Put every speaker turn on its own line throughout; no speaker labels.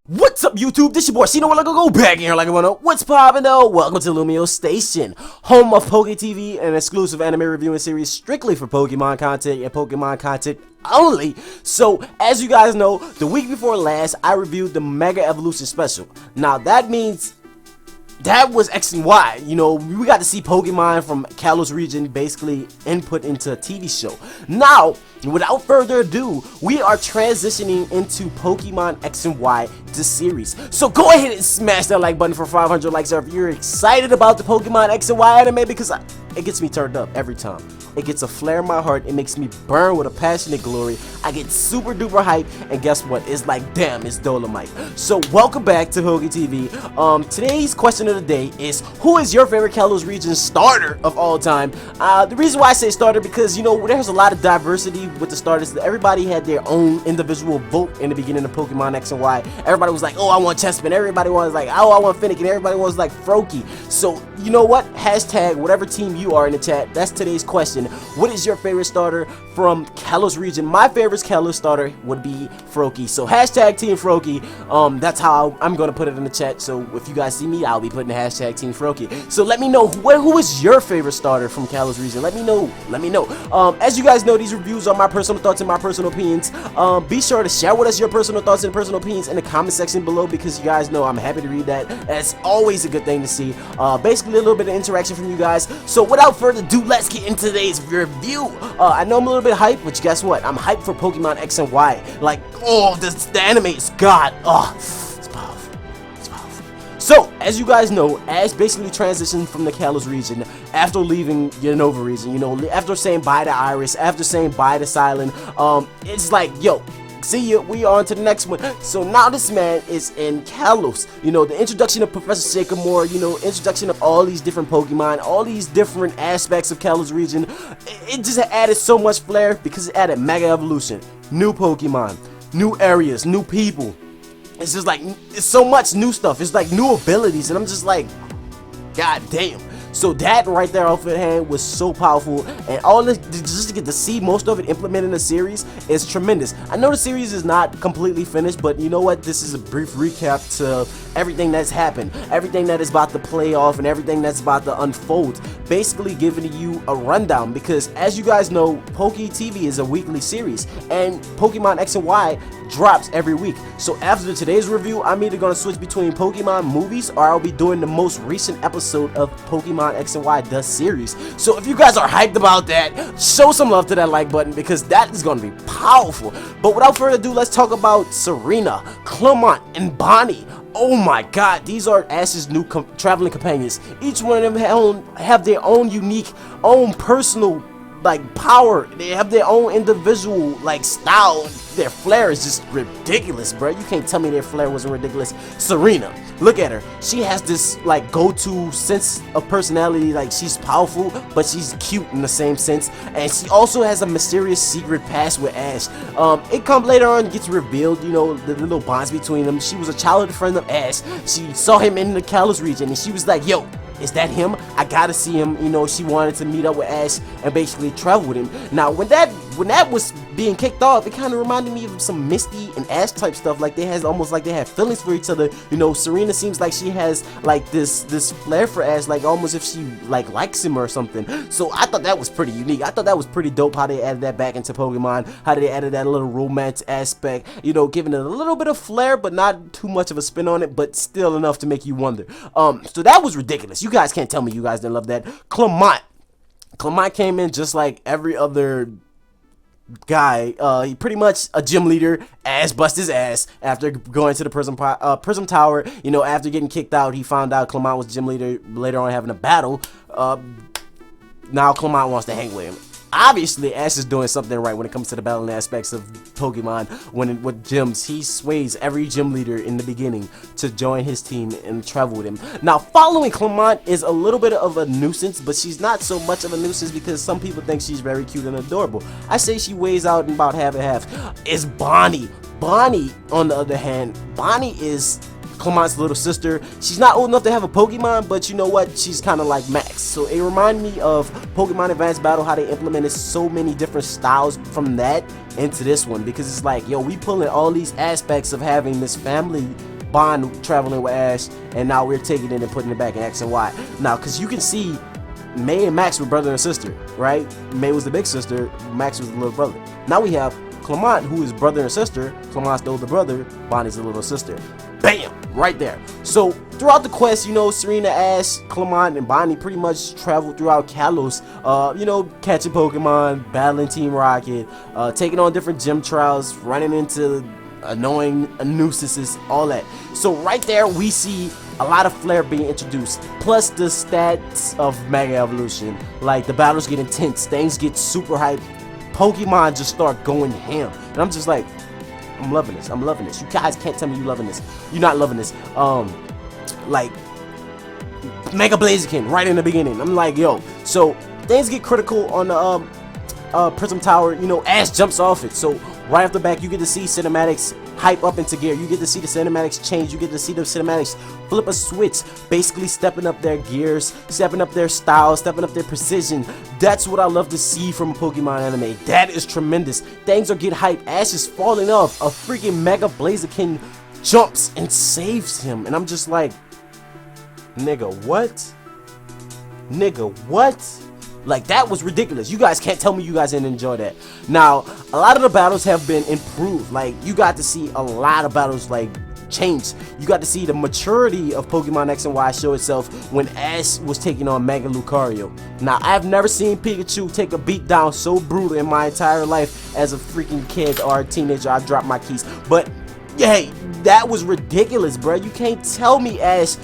What's up, YouTube? This your boy Shino. We're gonna go back in here like I wanna. What's poppin' though? Welcome to LumioseStation, home of PokéTV, an exclusive anime reviewing series strictly for Pokemon content and Pokemon content only. So, as you guys know, the week before last, I reviewed the Mega Evolution Special. Now, that means that was X and Y. You know, we got to see Pokemon from Kalos region basically input into a TV show. Now, without further ado, we are transitioning into Pokemon X and Y, the series. So go ahead and smash that like button for 500 likes if you're excited about the Pokemon X and Y anime, because it gets me turned up every time. It gets a flare in my heart. It makes me burn with a passionate glory. I get super duper hype, and guess what? It's like, damn, it's Dolomite. So welcome back to PokéTV. Today's question of the day is, who is your favorite Kalos region starter of all time? The reason why I say starter, because you know there's a lot of diversity with the starters. Everybody had their own individual vote in the beginning of Pokemon X and Y. Everybody was like, oh, I want Chespin. Everybody was like, oh, I want Finnegan. Everybody was like Froakie. So you know what? Hashtag whatever team you are in the chat. That's today's question. What is your favorite starter from Kalos region? My favorite Kalos starter would be Froakie. So hashtag Team Froakie. That's how I'm gonna put it in the chat. So if you guys see me, I'll be putting the hashtag Team Froakie. So let me know who is your favorite starter from Kalos region. Let me know. Let me know. As you guys know, these reviews are my personal thoughts and my personal opinions. Be sure to share with us your personal thoughts and personal opinions in the comment section below, because you guys know I'm happy to read that. That's always a good thing to see. Basically a little bit of interaction from you guys. So without further ado, let's get into today's review. I know I'm a little bit hyped, but guess what? I'm hyped for Pokemon X and Y. Like, oh, the anime is god. Oh, it's powerful. It's powerful. So, as you guys know, Ash basically transitioned from the Kalos region after leaving Unova region. You know, after saying bye to Iris, after saying bye to Silent. It's like, yo, see ya, we are on to the next one. So now this man is in Kalos. You know, the introduction of Professor Sycamore, you know, introduction of all these different Pokemon, all these different aspects of Kalos region. It just added so much flair because it added Mega Evolution, new Pokemon, new areas, new people. It's just like, it's so much new stuff. It's like new abilities, and I'm just like, god damn. So that right there off the hand was so powerful, and all this, just to get to see most of it implemented in the series is tremendous. I know the series is not completely finished, but you know what? This is a brief recap to everything that's happened, everything that is about to play off, and everything that's about to unfold. Basically giving you a rundown, because as you guys know, PokéTV is a weekly series, and Pokemon X and Y drops every week. So after today's review, I'm either going to switch between Pokemon movies, or I'll be doing the most recent episode of Pokemon X and Y the series. So if you guys are hyped about that, show some love to that like button, because that is going to be powerful. But without further ado, let's talk about Serena, Clemont, and Bonnie. Oh my god, these are Ash's new traveling companions. Each one of them have their own unique, own personal like power. They have their own individual like style. Their flair is just ridiculous, bro. You can't tell me their flair wasn't ridiculous. Serena, look at her. She has this like go-to sense of personality. Like, she's powerful, but she's cute in the same sense. And she also has a mysterious secret past with Ash. It comes later on, gets revealed, you know, the little bonds between them. She was a childhood friend of Ash. She saw him in the Kalos region, and she was like, yo, is that him? I gotta see him. You know, she wanted to meet up with Ash and basically travel with him. Now, when that was being kicked off, it kind of reminded me of some Misty and Ash type stuff. Like, they had almost like they had feelings for each other. You know, Serena seems like she has like this flair for Ash, like almost if she like likes him or something. So I thought that was pretty unique. I thought that was pretty dope how they added that back into Pokemon. How they added that little romance aspect. You know, giving it a little bit of flair, but not too much of a spin on it, but still enough to make you wonder. So that was ridiculous. You guys can't tell me you guys didn't love that. Clemont came in just like every other guy. He pretty much a gym leader. Ash bust his ass after going to the Prism Tower. You know, after getting kicked out, he found out Clemont was gym leader. Later on, having a battle. Now Clemont wants to hang with him. Obviously, Ash is doing something right when it comes to the battling aspects of Pokemon. With gyms, he sways every gym leader in the beginning to join his team and travel with him. Now, following Clemont is a little bit of a nuisance, but she's not so much of a nuisance because some people think she's very cute and adorable. I say she weighs out in about half and half. Is Bonnie. Bonnie, on the other hand, Bonnie is Clemont's little sister. She's not old enough to have a Pokemon, but you know what? She's kind of like Max. So it reminded me of Pokemon Advanced Battle, how they implemented so many different styles from that into this one, because it's like, yo, we pulling all these aspects of having this family bond traveling with Ash, and now we're taking it and putting it back in X and Y. Now, because you can see May and Max were brother and sister, right? May was the big sister, Max was the little brother. Now we have Clement, who is brother and sister. Clement's the older brother, Bonnie's the little sister. Bam! Right there. So throughout the quest, you know, Serena, Ash, Clement, and Bonnie pretty much travel throughout Kalos, you know, catching Pokemon, battling Team Rocket, taking on different gym trials, running into annoying nuisances, all that. So right there we see a lot of flair being introduced, plus the stats of Mega Evolution. Like, the battles get intense, things get super hype, Pokemon just start going ham, and I'm just like, I'm loving this. I'm loving this. You guys can't tell me you loving this. You're not loving this. Like Mega Blaziken right in the beginning. I'm like, yo. So things get critical on the Prism Tower. You know, Ash jumps off it. So right off the back, you get to see cinematics hype up into gear. You get to see the cinematics change. You get to see the cinematics flip a switch, basically stepping up their gears, stepping up their style, stepping up their precision. That's what I love to see from a Pokemon anime. That is tremendous. Things are getting hype. Ash is falling off. A freaking Mega Blaziken jumps and saves him, and I'm just like, nigga, what? Nigga, what? Like, that was ridiculous. You guys can't tell me you guys didn't enjoy that. Now, a lot of the battles have been improved. Like, you got to see a lot of battles, like, change. You got to see the maturity of Pokemon X and Y show itself when Ash was taking on Mega Lucario. Now, I've never seen Pikachu take a beat down so brutal in my entire life as a freaking kid or a teenager. I dropped my keys. But, hey, that was ridiculous, bro. You can't tell me Ash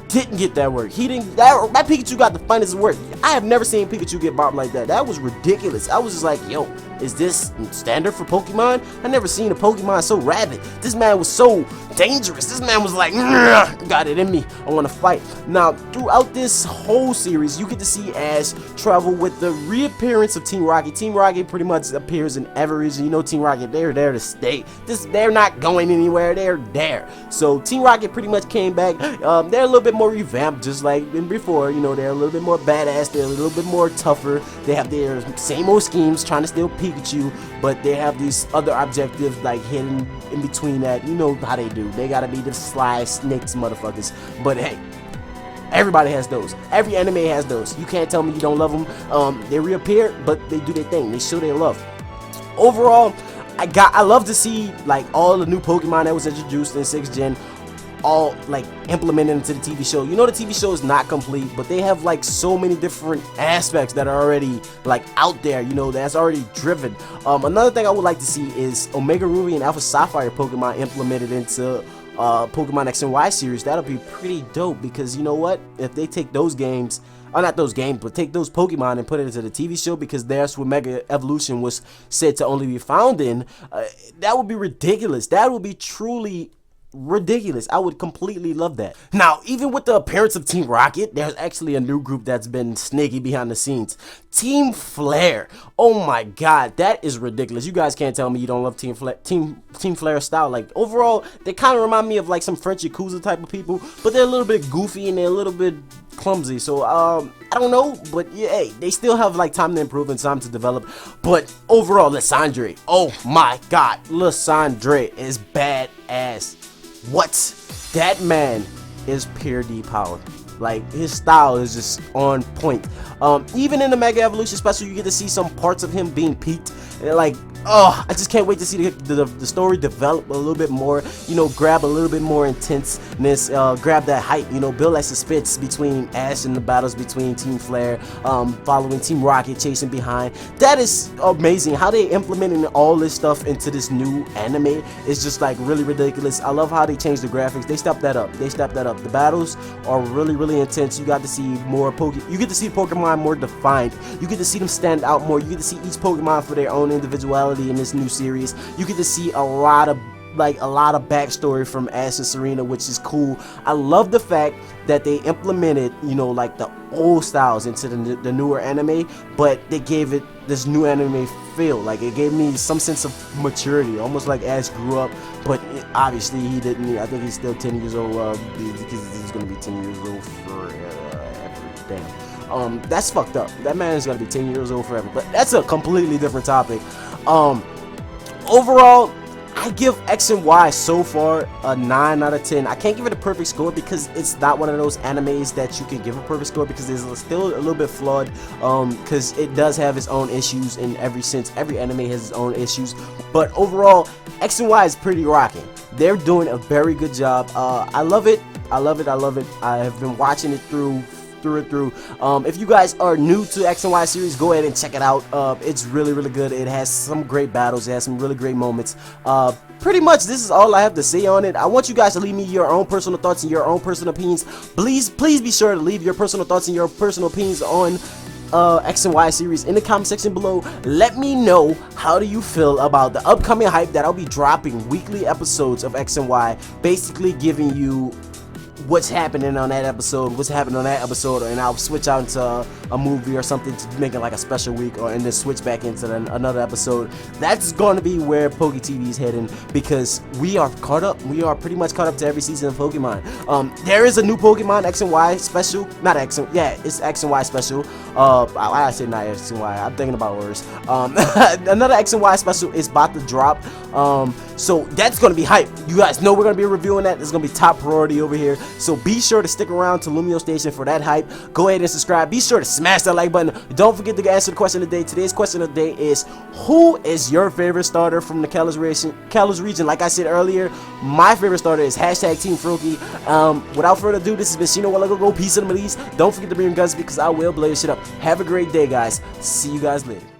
didn't get that work. He didn't. That Pikachu got the finest work. I have never seen Pikachu get bopped like that. That was ridiculous. I was just like, yo, is this standard for Pokemon? I never seen a Pokemon so rabid. This man was so dangerous. This man was like, got it in me. I want to fight. Now, throughout this whole series, you get to see Ash travel with the reappearance of Team Rocket. Team Rocket pretty much appears in every region. You know, Team Rocket, they're there to stay. They're not going anywhere. They're there. So Team Rocket pretty much came back. They're a little bit more revamped, just like before. You know, they're a little bit more badass. They're a little bit more tougher. They have their same old schemes trying to steal Pikachu, but they have these other objectives like hidden in between that. You know how they do. They gotta be the sly snakes motherfuckers. But hey, everybody has those. Every anime has those. You can't tell me you don't love them. They reappear, but they do their thing. They show their love. Overall, I love to see like all the new Pokemon that was introduced in 6th gen all like implemented into the TV show. You know, the TV show is not complete, but they have like so many different aspects that are already like out there, you know, that's already driven. Another thing I would like to see is Omega Ruby and Alpha Sapphire Pokemon implemented into Pokemon X and Y series. That'll be pretty dope, because you know what, if they take those games, or not those games, but take those Pokemon and put it into the TV show, because that's where Mega Evolution was said to only be found in, that would be ridiculous. That would be truly ridiculous. I would completely love that. Now, even with the appearance of Team Rocket, there's actually a new group that's been sneaky behind the scenes. Team Flare. Oh my god, that is ridiculous. You guys can't tell me you don't love Team Flare style. Like, overall, they kind of remind me of like some French Yakuza type of people, but they're a little bit goofy and they're a little bit clumsy. So I don't know, but yeah, hey, they still have like time to improve and time to develop. But overall, Lysandre, oh my god, Lysandre is badass. What? That man is pure D power. Like, his style is just on point. Even in the Mega Evolution special, you get to see some parts of him being peaked. And like, oh, I just can't wait to see the story develop a little bit more. You know, grab a little bit more intenseness, grab that hype. You know, build like suspense between Ash and the battles between Team Flare, following Team Rocket chasing behind. That is amazing. How they implementing all this stuff into this new anime is just like really ridiculous. I love how they changed the graphics. They stepped that up. They stepped that up. The battles are really intense. You got to see more You get to see Pokemon more defined. You get to see them stand out more. You get to see each Pokemon for their own individuality in this new series. You get to see a lot of backstory from Ash and Serena, which is cool. I love the fact that they implemented, you know, like the old styles into the newer anime, but they gave it this new anime feel. Like, it gave me some sense of maturity, almost like Ash grew up, but obviously he didn't. I think he's still 10 years old, because he's gonna be 10 years old forever. Damn. That's fucked up. That man is gonna be 10 years old forever, but that's a completely different topic. Overall, I give X and Y so far a 9 out of 10. I can't give it a perfect score because it's not one of those animes that you can give a perfect score, because it's still a little bit flawed, because it does have its own issues in every sense. Every anime has its own issues, but overall X and Y is pretty rocking. They're doing a very good job. I love it. I love it. I love it. I have been watching it through and through. If you guys are new to X and Y series, go ahead and check it out. It's really good. It has some great battles. It has some really great moments. Pretty much this is all I have to say on it. I want you guys to leave me your own personal thoughts and your own personal opinions. Please be sure to leave your personal thoughts and your personal opinions on X and Y series in the comment section below. Let me know, how do you feel about the upcoming hype that I'll be dropping weekly episodes of X and Y, basically giving you what's happening on that episode, and I'll switch out into a movie or something to make it like a special week, and then switch back into another episode. That's going to be where PokéTV is heading, because we are caught up. We are pretty much caught up to every season of Pokemon. There is a new Pokemon X and Y special, not X and, yeah, it's X and Y special. I say not X and Y, I'm thinking about words. Another X and Y special is about to drop. So that's going to be hype. You guys know we're going to be reviewing that. It's going to be top priority over here. So be sure to stick around to LumioStation for that hype. Go ahead and subscribe. Be sure to smash that like button. Don't forget to answer the question of the day. Today's question of the day is, who is your favorite starter from the Kalos region? Like I said earlier, my favorite starter is #Team Froakie. Without further ado, this has been ShinoWorld. Peace and release. Don't forget to bring your guns, because I will blow your shit up. Have a great day, guys. See you guys later.